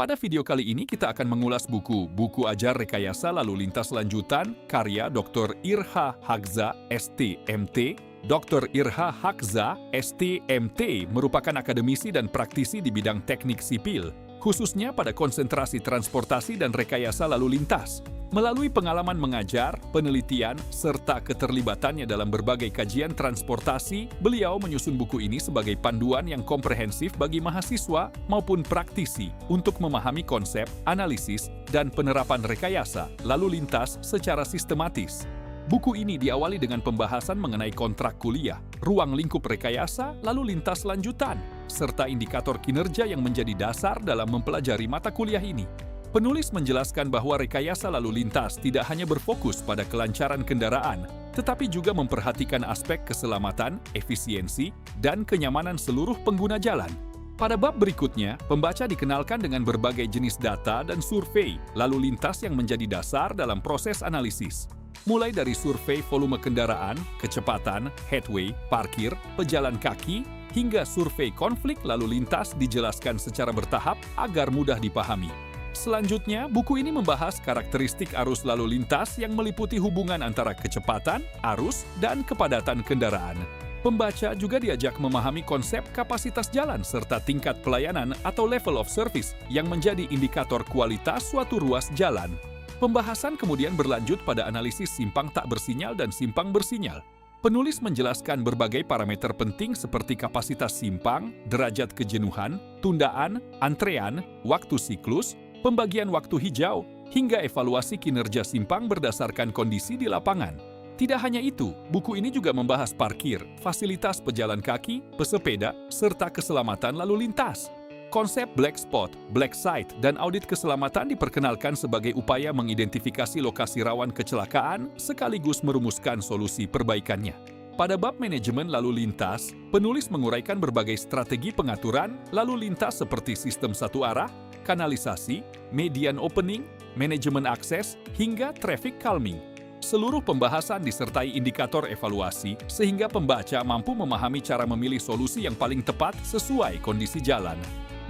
Pada video kali ini kita akan mengulas buku Ajar Rekayasa Lalu Lintas Lanjutan karya Dr. Irha Haqza, ST.MT. Dr. Irha Haqza, ST.MT merupakan akademisi dan praktisi di bidang teknik sipil, khususnya pada konsentrasi transportasi dan rekayasa lalu lintas. Melalui pengalaman mengajar, penelitian, serta keterlibatannya dalam berbagai kajian transportasi, beliau menyusun buku ini sebagai panduan yang komprehensif bagi mahasiswa maupun praktisi untuk memahami konsep, analisis, dan penerapan rekayasa lalu lintas secara sistematis. Buku ini diawali dengan pembahasan mengenai kontrak kuliah, ruang lingkup rekayasa, lalu lintas lanjutan, serta indikator kinerja yang menjadi dasar dalam mempelajari mata kuliah ini. Penulis menjelaskan bahwa rekayasa lalu lintas tidak hanya berfokus pada kelancaran kendaraan, tetapi juga memperhatikan aspek keselamatan, efisiensi, dan kenyamanan seluruh pengguna jalan. Pada bab berikutnya, pembaca dikenalkan dengan berbagai jenis data dan survei lalu lintas yang menjadi dasar dalam proses analisis. Mulai dari survei volume kendaraan, kecepatan, headway, parkir, pejalan kaki, hingga survei konflik lalu lintas dijelaskan secara bertahap agar mudah dipahami. Selanjutnya, buku ini membahas karakteristik arus lalu lintas yang meliputi hubungan antara kecepatan, arus, dan kepadatan kendaraan. Pembaca juga diajak memahami konsep kapasitas jalan serta tingkat pelayanan atau level of service yang menjadi indikator kualitas suatu ruas jalan. Pembahasan kemudian berlanjut pada analisis simpang tak bersinyal dan simpang bersinyal. Penulis menjelaskan berbagai parameter penting seperti kapasitas simpang, derajat kejenuhan, tundaan, antrean, waktu siklus, pembagian waktu hijau, hingga evaluasi kinerja simpang berdasarkan kondisi di lapangan. Tidak hanya itu, buku ini juga membahas parkir, fasilitas pejalan kaki, pesepeda, serta keselamatan lalu lintas. Konsep black spot, black site, dan audit keselamatan diperkenalkan sebagai upaya mengidentifikasi lokasi rawan kecelakaan sekaligus merumuskan solusi perbaikannya. Pada bab manajemen lalu lintas, penulis menguraikan berbagai strategi pengaturan lalu lintas seperti sistem satu arah, kanalisasi, median opening, manajemen akses, hingga traffic calming. Seluruh pembahasan disertai indikator evaluasi sehingga pembaca mampu memahami cara memilih solusi yang paling tepat sesuai kondisi jalan.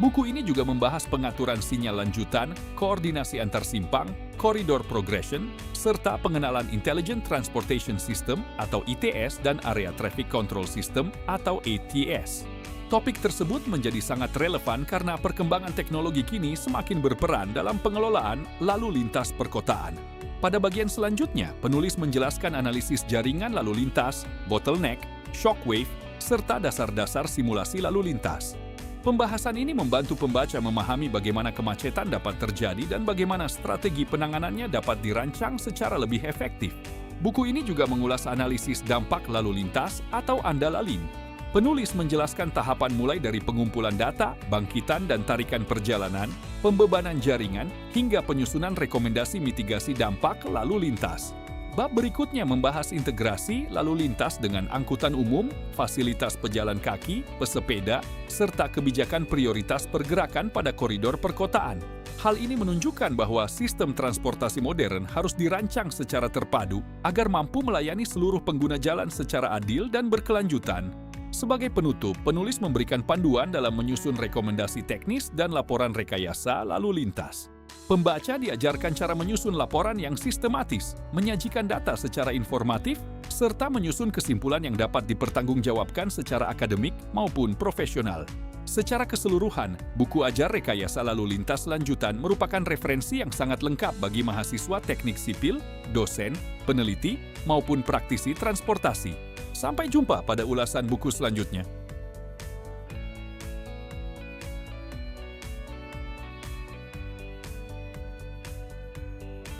Buku ini juga membahas pengaturan sinyal lanjutan, koordinasi antar simpang, corridor progression, serta pengenalan Intelligent Transportation System atau ITS dan Area Traffic Control System atau ATS. Topik tersebut menjadi sangat relevan karena perkembangan teknologi kini semakin berperan dalam pengelolaan lalu lintas perkotaan. Pada bagian selanjutnya, penulis menjelaskan analisis jaringan lalu lintas, bottleneck, shockwave, serta dasar-dasar simulasi lalu lintas. Pembahasan ini membantu pembaca memahami bagaimana kemacetan dapat terjadi dan bagaimana strategi penanganannya dapat dirancang secara lebih efektif. Buku ini juga mengulas analisis dampak lalu lintas atau ANDALALIN. Penulis menjelaskan tahapan mulai dari pengumpulan data, bangkitan dan tarikan perjalanan, pembebanan jaringan, hingga penyusunan rekomendasi mitigasi dampak lalu lintas. Bab berikutnya membahas integrasi lalu lintas dengan angkutan umum, fasilitas pejalan kaki, pesepeda, serta kebijakan prioritas pergerakan pada koridor perkotaan. Hal ini menunjukkan bahwa sistem transportasi modern harus dirancang secara terpadu agar mampu melayani seluruh pengguna jalan secara adil dan berkelanjutan. Sebagai penutup, penulis memberikan panduan dalam menyusun rekomendasi teknis dan laporan rekayasa lalu lintas. Pembaca diajarkan cara menyusun laporan yang sistematis, menyajikan data secara informatif, serta menyusun kesimpulan yang dapat dipertanggungjawabkan secara akademik maupun profesional. Secara keseluruhan, buku Ajar Rekayasa Lalu Lintas Lanjutan merupakan referensi yang sangat lengkap bagi mahasiswa teknik sipil, dosen, peneliti, maupun praktisi transportasi. Sampai jumpa pada ulasan buku selanjutnya.